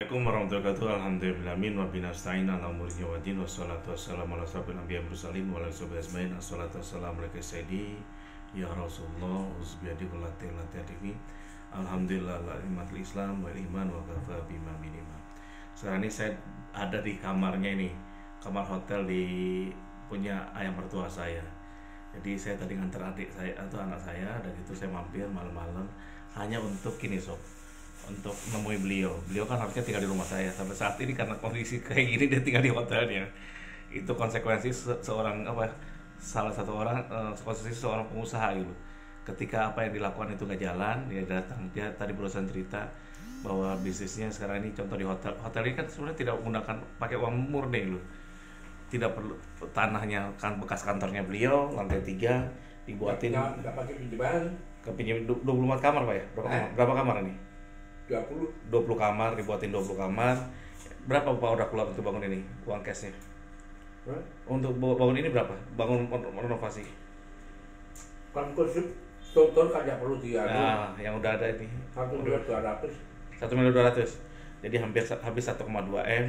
Assalamualaikum warahmatullahi wabarakatuh. Alhamdulillah min wa binasta'in ala umuri waddin wassalatu wassalamu ala asyrofil anbiya'i wal mursalin wa ala alihi ajmain. Assalatu wassalamu alaikum sayyidi ya Rasulullah uzbiyadi qulati latifi. Alhamdulillah la nikmatul Islam wal iman wa kafa bima minima. Sekarang ini saya ada di kamarnya ini, kamar hotel di punya ayah mertua saya. Jadi saya tadi nganter adik saya atau anak saya, dan itu saya mampir malam-malam hanya untuk ini sob, untuk menemui beliau. Beliau kan harusnya tinggal di rumah saya. Sampai saat ini karena kondisi kayak gini dia tinggal di hotelnya. Itu konsekuensi seorang apa? Salah satu orang konsekuensi seorang pengusaha gitu. Ketika apa yang dilakukan itu nggak jalan, dia datang. Dia tadi berusaha cerita bahwa bisnisnya sekarang ini contoh di hotel. Hotel ini kan sebenarnya tidak menggunakan pakai uang murni loh. Tidak perlu tanahnya kan bekas kantornya beliau, lantai 3 dibuatin. Nggak pakai pinjaman. Kepinjam 24 kamar Pak ya? Berapa kamar ini? 20 kamar, dibuatin 20 kamar. Berapa Pak udah keluar untuk bangun ini? Uang cashnya? Untuk bangun ini berapa? Bangun renovasi? Kan konsep struktur kan nggak perlu dia. Nah, yang udah ada ini 1.200.000. 1.200.000. Jadi habis 1,2 M.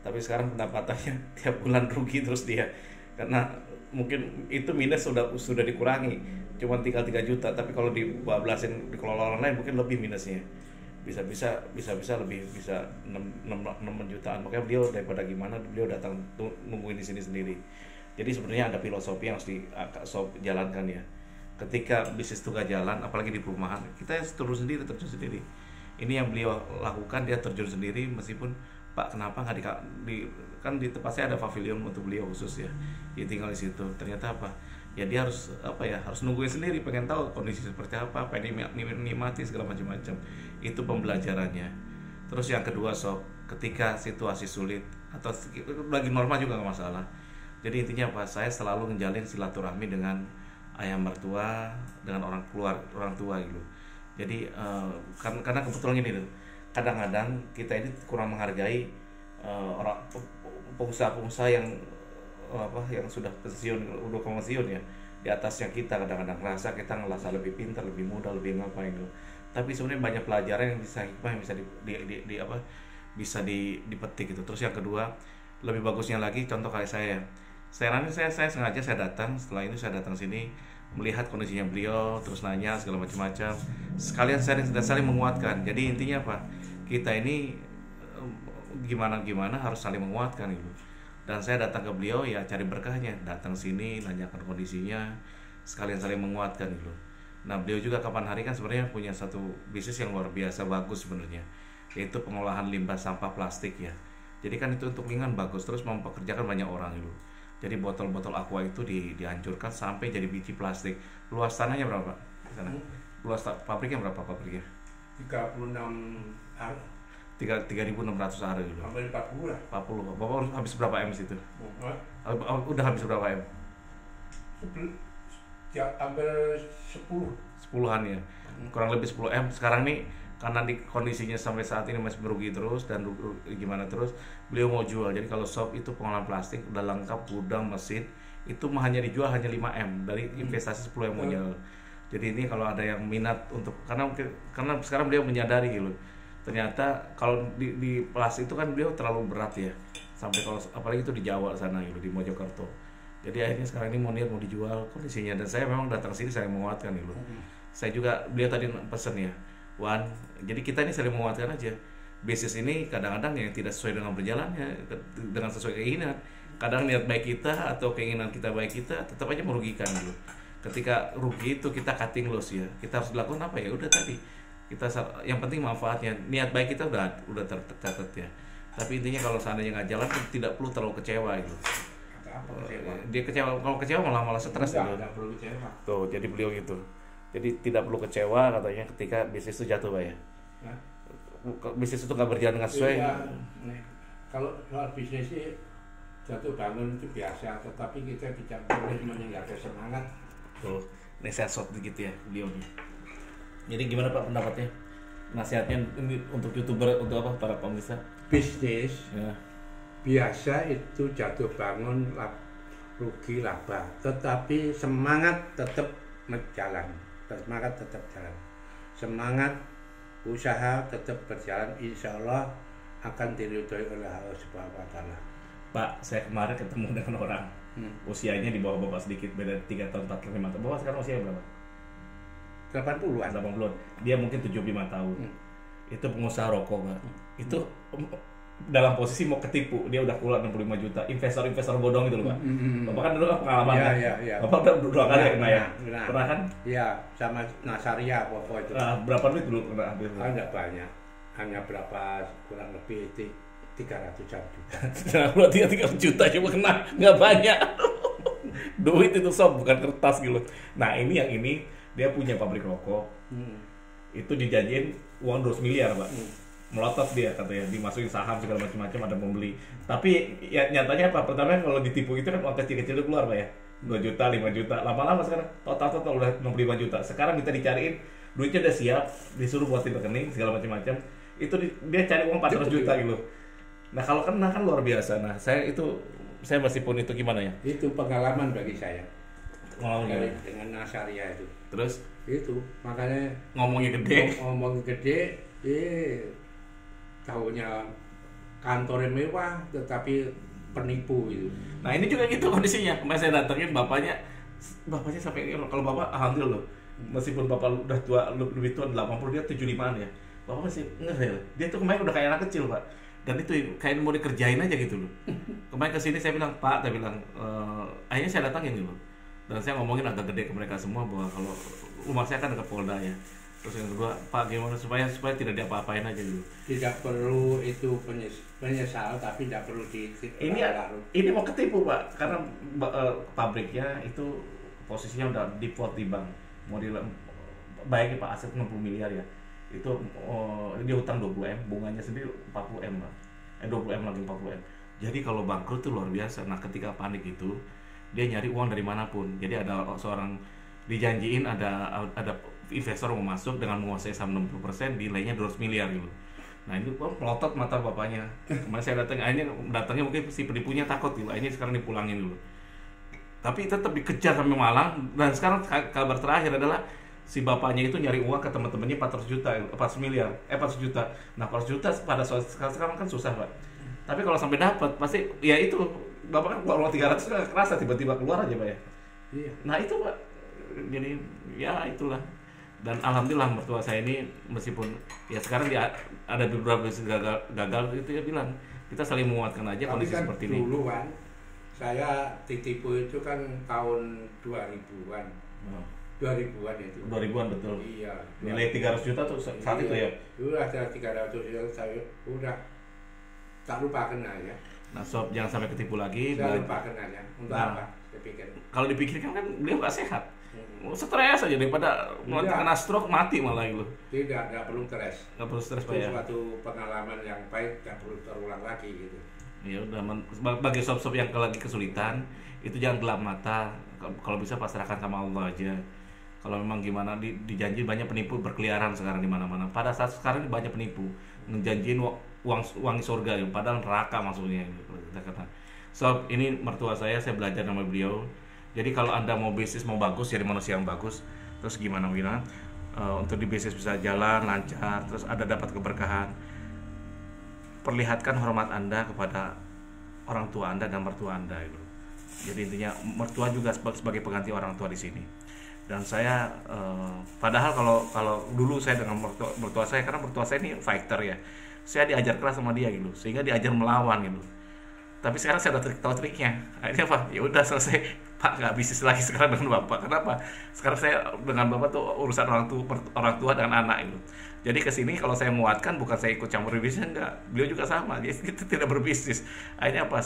Tapi sekarang pendapatannya tiap bulan rugi terus dia. Karena mungkin itu minus sudah dikurangi. Cuma tinggal 3 juta, tapi kalau dibablasin dikelola orang lain mungkin lebih minusnya. Bisa lebih, bisa 6 jutaan. Makanya beliau daripada gimana, beliau datang nungguin di sini sendiri. Jadi sebenarnya ada filosofi yang harus dijalankan ya. Ketika bisnis itu gak jalan, apalagi di perumahan, kita terjun sendiri. Ini yang beliau lakukan, dia terjun sendiri. Meskipun Pak kenapa nggak kan di tempat saya ada pavilion untuk beliau khusus ya, dia tinggal di situ. Ternyata apa ya, dia harus nungguin sendiri, pengen tahu kondisi seperti apa yang nikmati segala macam. Itu pembelajarannya. Terus yang kedua ketika situasi sulit atau lagi normal juga nggak masalah. Jadi intinya apa, saya selalu menjalin silaturahmi dengan ayah mertua, dengan orang tua gitu. Jadi karena kebetulan ini tuh, kadang-kadang kita ini kurang menghargai orang pengusaha-pengusaha yang sudah pensiun ya, di atasnya kita. Kadang-kadang ngerasa lebih pintar, lebih mudah, lebih ngapain gitu. Tapi sebenarnya banyak pelajaran yang bisa hikmah, yang bisa dipetik gitu. Terus yang kedua, lebih bagusnya lagi contoh kayak saya sengaja saya datang, setelah itu saya datang sini melihat kondisinya beliau, terus nanya segala macam-macam, sekalian saling menguatkan. Jadi intinya apa, kita ini gimana harus saling menguatkan gitu. Dan saya datang ke beliau ya cari berkahnya, datang sini nanyakan kondisinya, sekalian saling menguatkan gitu. Nah beliau juga kapan hari kan sebenarnya punya satu bisnis yang luar biasa bagus sebenarnya, yaitu pengolahan limbah sampah plastik ya. Jadi kan itu untuk lingkungan bagus, terus mempekerjakan banyak orang gitu. Jadi botol-botol aqua itu dihancurkan sampai jadi biji plastik. Luas tanahnya berapa di sana? Luas pabriknya berapa pabriknya? 36 ar. 3.600 are gitu. Hampir 40 lah. 40. Bapak habis berapa M situ? Udah habis berapa M? Ya, hampir 10. 10-an ya. Kurang lebih 10 M. Sekarang nih karena di kondisinya sampai saat ini masih merugi terus dan gimana terus, beliau mau jual. Jadi kalau shop itu pengolahan plastik udah lengkap, gudang, mesin, itu hanya dijual hanya 5M dari investasi 10 yang mau jual. Jadi ini kalau ada yang minat untuk, karena sekarang beliau menyadari gitu, ternyata kalau di plastik itu kan beliau terlalu berat ya, sampai kalau apalagi itu di Jawa sana gitu, di Mojokerto. Jadi akhirnya sekarang ini mau dijual kondisinya, dan saya memang datang sini saya menguatkan gitu. Saya juga, beliau tadi pesen ya, Wan, jadi kita ini saling menguatkan aja. Bisnis ini kadang-kadang yang tidak sesuai dengan berjalannya, dengan sesuai keinginan. Kadang niat baik kita atau keinginan kita baik kita tetap aja merugikan dulu. Ketika rugi itu kita cutting loss ya. Kita harus lakukan apa ya? Udah tadi. Yang penting manfaatnya. Niat baik kita udah tercatat ya. Tapi intinya kalau seandainya nggak jalan, tidak perlu terlalu kecewa gitu. Dia kecewa, kalau kecewa malah stres gitu. Nggak perlu kecewa. Tuh, jadi beliau gitu. Jadi tidak perlu kecewa katanya ketika bisnis itu jatuh Pak ya. Nah, bisnis itu nggak berjalan dengan sesuai. iya. Kalau soal bisnis sih jatuh bangun itu biasa, tetapi kita tidak boleh meninggalkan semangat. Tuh, ini saya short dikit ya beliau nih. Jadi gimana Pak pendapatnya? Nasihatnya ini untuk YouTuber, untuk apa, para pemirsa? Bisnis Ya. biasa itu jatuh bangun, rugi, laba, tetapi semangat tetap jalan. Semangat tetap jalan. Semangat usaha tetap berjalan, insya Allah akan diridhoi oleh Allah Subhanahu wa taala. Pak, saya kemarin ketemu dengan orang usianya di bawah Bapak sedikit, beda 3 tahun, 4 tahun, 5 tahun. Bapak sekarang usia berapa? 80-an. 80-an. Dia mungkin 75 tahun. Itu pengusaha rokok, Pak. Itu dalam posisi mau ketipu, dia udah keluar 65 juta. Investor bodong itu loh, Pak. Bapak kan dulu pengalaman kan? Iya. Bapak udah 2 kali kena ya? Nah. Pernah kan? Iya, sama Nasaria apa itu. Berapa duit dulu kena habis? Enggak banyak. Hanya berapa, kurang lebih 300-an juta. Berarti 300 juta cuma kena, nggak banyak. Duit itu sob, bukan kertas gitu. Nah ini dia punya pabrik rokok. Itu dijanjiin uang 200 miliar, Pak. Melotot dia katanya, dimasukin saham segala macam-macam, ada pembeli. Tapi ya nyatanya apa? Pertama kalau ditipu itu kan uang kecil-kecil itu keluar, Pak ya. 2 juta, 5 juta. Lama-lama sekarang total udah 65 juta. Sekarang kita dicariin duitnya udah siap, disuruh buatin rekening segala macam-macam. Itu dia cari uang 400 juta gitu. Nah kalau kena kan luar biasa. Nah saya meskipun itu gimana ya? Itu pengalaman bagi saya. Ngomongnya Dengan Nasaria itu. terus Itu makanya ngomongnya gede. ngomong gede, tahunya kantornya mewah tetapi penipu itu. Nah ini juga gitu kondisinya. Kemarin saya datengin bapaknya sampai kalau bapak alhamdulillah loh. Meskipun bapak udah tua, lebih tua 80, dia 75-an ya. Bapak masih ngehel. Dia tuh kemarin udah kayak anak kecil, Pak. Dan itu kayak mau dikerjain aja gitu loh. Kemarin kesini saya bilang, Pak, saya bilang, akhirnya saya datangin gitu. Dan saya ngomongin agak gede ke mereka semua bahwa kalau rumah saya kan dekat Polda ya. Terus yang kedua, Pak gimana supaya tidak diapa-apain aja dulu. Tidak perlu itu menyesal, tapi tidak perlu Ini mau ketipu, Pak, karena pabriknya itu posisinya udah default di bank. Mau bayangin Pak, aset 60 miliar ya. Itu dia hutang 20M, bunganya sendiri 40M, Pak. 20M lagi 40M. Jadi kalau bangkrut tuh luar biasa. Nah, ketika panik itu dia nyari uang dari manapun. Jadi ada seorang dijanjiin ada investor mau masuk dengan menguasai saham 60%, nilainya 200 miliar gitu. Nah ini melotot mata bapaknya. Kemarin saya datangnya mungkin si penipunya takut gitu. Ini sekarang dipulangin dulu. Tapi tetap dikejar sampai Malang. Dan sekarang kabar terakhir adalah si bapaknya itu nyari uang ke teman-temannya 400 juta, 400 juta. Nah 400 juta pada saat sekarang kan susah, Pak. Tapi kalau sampai dapat pasti ya itu bapak kan keluar uang 300 kan kerasa tiba-tiba keluar aja, Pak ya. Iya. Nah itu, Pak. Jadi ya itulah. Dan alhamdulillah mertua saya ini meskipun ya sekarang dia ada beberapa gagal itu ya bilang kita saling menguatkan aja. Tapi kondisi kan seperti ini. Dulu kan saya ditipu itu kan tahun 2000-an. 2000-an itu. 2000-an betul. Iya. Nilai 300 juta tuh saat itu ya. Udah 300 juta saya udah tak lupakan aja. Nah sob jangan sampai ketipu lagi. Saya lupakan aja. Untuk apa? Saya pikir. Kalau dipikirkan kan beliau nggak sehat. Stres aja daripada kena stroke mati malah gitu. Tidak perlu stres. Nggak perlu stres, Pak Itu ya. suatu pengalaman yang baik, tidak perlu terulang lagi gitu. Ya udah, bagi sob-sob yang lagi kesulitan itu jangan gelap mata. Kalau bisa pasrahkan sama Allah aja. Kalau memang gimana dijanji banyak penipu berkeliaran sekarang di mana-mana. Pada saat sekarang banyak penipu ngejanjiin uang surga, padahal neraka maksudnya. Kita kata. Sob, ini mertua saya belajar sama beliau. Jadi kalau Anda mau bisnis mau bagus, jadi manusia yang bagus, terus gimana untuk di bisnis bisa jalan lancar, terus ada dapat keberkahan. Perlihatkan hormat Anda kepada orang tua Anda dan mertua Anda itu. Jadi intinya mertua juga sebagai pengganti orang tua di sini. Dan saya padahal kalau dulu saya dengan mertua saya, karena mertua saya ini fighter ya, saya diajar keras sama dia gitu, sehingga diajar melawan gitu. Tapi sekarang saya udah tahu triknya. Akhirnya apa? Ya udah selesai, Pak, nggak bisnis lagi sekarang dengan Bapak. Kenapa? Sekarang saya dengan Bapak tuh urusan orang tua dengan anak itu. Jadi kesini kalau saya muatkan bukan saya ikut campur bisnis, enggak. Beliau juga sama, dia tidak berbisnis. Akhirnya apa?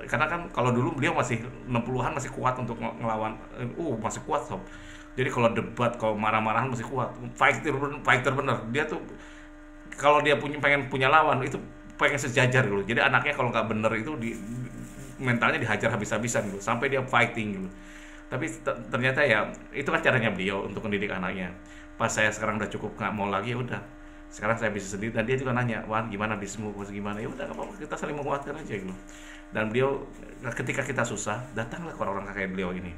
Karena kan kalau dulu beliau masih 60-an masih kuat untuk ngelawan, masih kuat sob. Jadi kalau debat, kalau marah-marahan masih kuat. Fighter bener. Dia tuh kalau dia pengen punya lawan itu pengen sejajar gitu. Jadi anaknya kalau nggak bener itu mentalnya dihajar habis-habisan gitu, sampai dia fighting gitu. Tapi ternyata ya itu kan caranya beliau untuk mendidik anaknya. Pas saya sekarang udah cukup nggak mau lagi, ya udah. Sekarang saya bisa sendiri dan dia juga nanya, "Wan, gimana bisnismu? Gimana?" Ya udah, apa-apa, kita saling menguatkan aja gitu. Dan beliau ketika kita susah, datanglah ke orang-orang kayak beliau ini.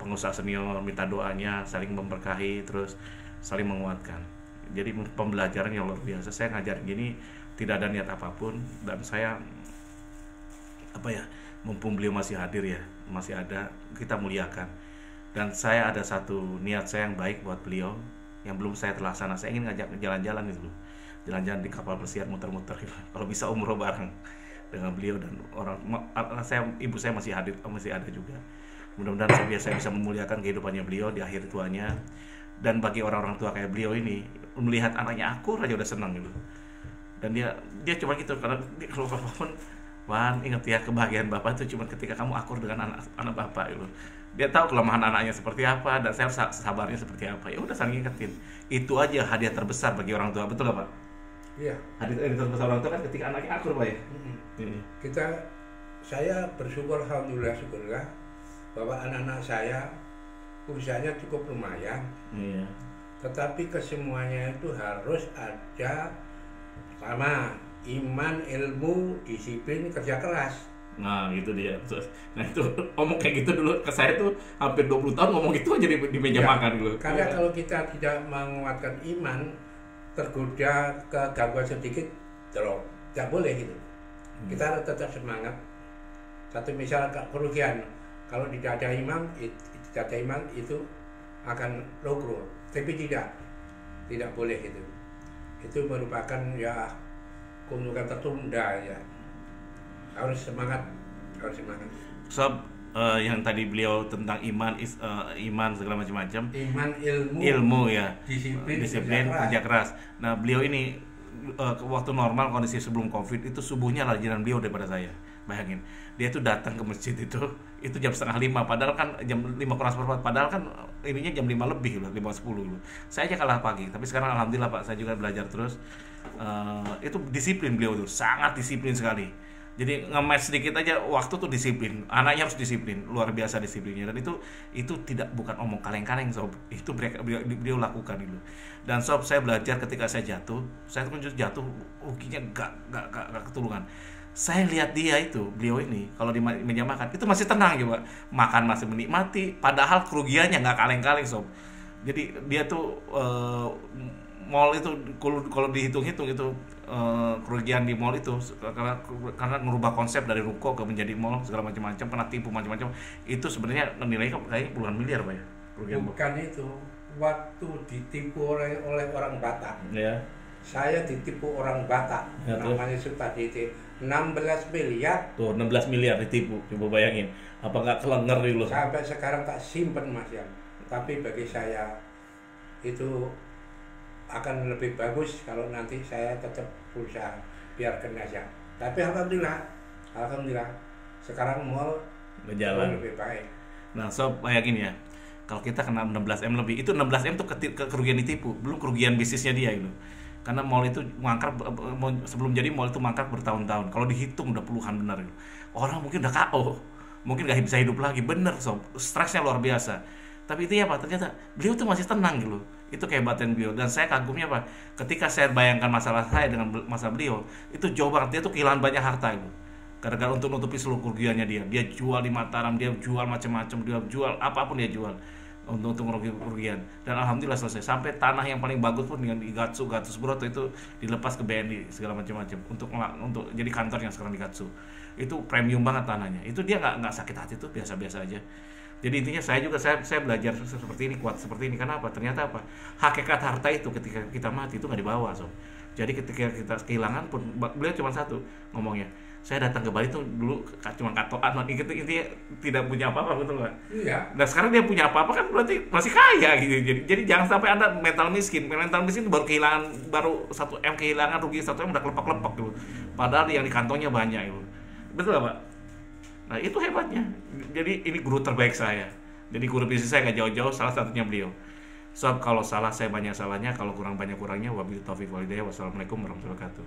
Pengusaha senior minta doanya, saling memberkahi, terus saling menguatkan. Jadi pembelajaran yang luar biasa. Saya ngajar gini tidak ada niat apapun, dan saya mumpung beliau masih hadir ya, masih ada, kita muliakan. Dan saya ada satu niat saya yang baik buat beliau yang belum saya terlaksana. Saya ingin ngajak jalan-jalan gitu loh, jalan-jalan di kapal pesiar, muter-muter gitu. Kalau bisa umroh bareng dengan beliau, dan ibu saya masih hadir, masih ada juga. Mudah-mudahan saya bisa memuliakan kehidupannya beliau di akhir tuanya. Dan bagi orang-orang tua kayak beliau ini, melihat anaknya akur aja udah senang gitu. Dan dia cuma gitu, karena kalau bapak pun, Wan, ingat ya, kebahagiaan bapak itu cuma ketika kamu akur dengan anak bapak gitu. Dia tahu kelemahan anaknya seperti apa, dan saya sabarnya seperti apa. Ya udah, saling ingetin. Itu aja hadiah terbesar bagi orang tua, betul nggak Pak? Iya. Hadiah terbesar orang tua kan ketika anaknya akur, Pak ya. Saya bersyukur, alhamdulillah, syukurlah bahwa anak-anak saya usianya cukup lumayan. Iya. Tetapi kesemuanya itu harus ada pertama iman, ilmu, disiplin, kerja keras. Nah itu dia. Nah itu ngomong kayak gitu dulu ke saya tuh hampir 20 tahun ngomong gitu aja di meja makan dulu. Karena kalau kita tidak menguatkan iman, tergoda ke gangguan sedikit, drop. Tidak boleh gitu. Kita harus tetap semangat. Satu misal kerugian, kalau tidak ada iman, itu akan low growth. Tapi tidak boleh gitu. Itu merupakan ya keuntungan tertunda ya. Harus semangat. Sob, yang tadi beliau tentang iman segala macam-macam. Iman, ilmu ya. Disiplin, kerja keras. Nah, beliau ini waktu normal kondisi sebelum Covid itu subuhnya rajinan beliau daripada saya. Bayangin, dia tuh datang ke masjid itu jam 4:30, padahal kan jam 5:04, padahal kan ininya jam 5 lebih loh, 5:10 loh. Saya aja kalah pagi, tapi sekarang alhamdulillah Pak, saya juga belajar terus. Itu disiplin beliau tuh, sangat disiplin sekali. Jadi nge-match sedikit aja waktu tuh disiplin, anaknya harus disiplin, luar biasa disiplinnya. Dan itu bukan omong kaleng-kaleng Sob, itu beliau lakukan itu. Dan Sob, saya belajar ketika saya jatuh ruginya gak ketulungan. Saya lihat beliau ini kalau di meja makan itu masih tenang juga, makan masih menikmati, padahal kerugiannya nggak kaleng-kaleng Sob. Jadi dia tuh mall itu kalau dihitung-hitung itu kerugian di mall itu karena merubah konsep dari ruko ke menjadi mall segala macam-macam, kena tipu macam-macam, itu sebenarnya nilainya kayaknya puluhan miliar Pak ya kerugian. Bukan itu, waktu ditipu oleh orang Batak. Ya. Saya ditipu orang Batak, ya, namanya Sutaditi, 16 miliar. Tuh 16 miliar ditipu, coba bayangin. Apa nggak kelenger dulu? Sampai sekarang tak simpen Mas ya. Tapi bagi saya itu akan lebih bagus kalau nanti saya tetap berusaha biar kena aja. Tapi alhamdulillah sekarang mall berjalan lebih baik. Nah Sob, bayangin ya, kalau kita kena 16M lebih, itu 16M tuh kerugian ditipu, belum kerugian bisnisnya dia gitu. Karena mall itu mangkrak, sebelum jadi mall itu mangkrak bertahun-tahun. Kalau dihitung udah puluhan benar gitu. Orang mungkin udah KO, mungkin gak bisa hidup lagi, bener Sob, stresnya luar biasa. Tapi itu ya Pak, ternyata beliau tuh masih tenang gitu. Itu kehebatan beliau. Dan saya kagumnya Pak, ketika saya bayangkan masalah saya dengan masalah beliau, itu jauh banget. Dia tuh kehilangan banyak harta gitu. Gara-gara untuk nutupi seluruh kerugiannya dia jual di Mataram, dia jual macam-macam, dia jual apapun dia jual untuk kerugian. Dan alhamdulillah selesai. Sampai tanah yang paling bagus pun dengan di Gatsu Broto itu dilepas ke BNI segala macam-macam untuk jadi kantor yang sekarang di Gatsu. Itu premium banget tanahnya. Itu dia nggak sakit hati tuh, biasa-biasa aja. Jadi intinya saya belajar seperti ini, kuat seperti ini. Karena apa? Ternyata apa? Hakikat harta itu ketika kita mati itu nggak dibawa Sob. Jadi ketika kita kehilangan pun, beliau cuma satu ngomongnya, saya datang ke Bali tuh dulu cuma katoan, intinya tidak punya apa-apa, betul nggak? Iya. Nah sekarang dia punya apa-apa kan berarti masih kaya gitu. Jadi jangan sampai Anda mental miskin baru kehilangan, baru 1M kehilangan, rugi 1M udah kelepak-kelepak gitu. Padahal yang di kantongnya banyak gitu. Betul nggak Pak? Nah itu hebatnya. Jadi ini guru terbaik saya. Jadi guru bisnis saya nggak jauh-jauh, salah satunya beliau. Sob, kalau salah saya banyak salahnya, kalau kurang banyak kurangnya. Wabillahi taufiq wal hidayah. Wassalamualaikum warahmatullahi wabarakatuh.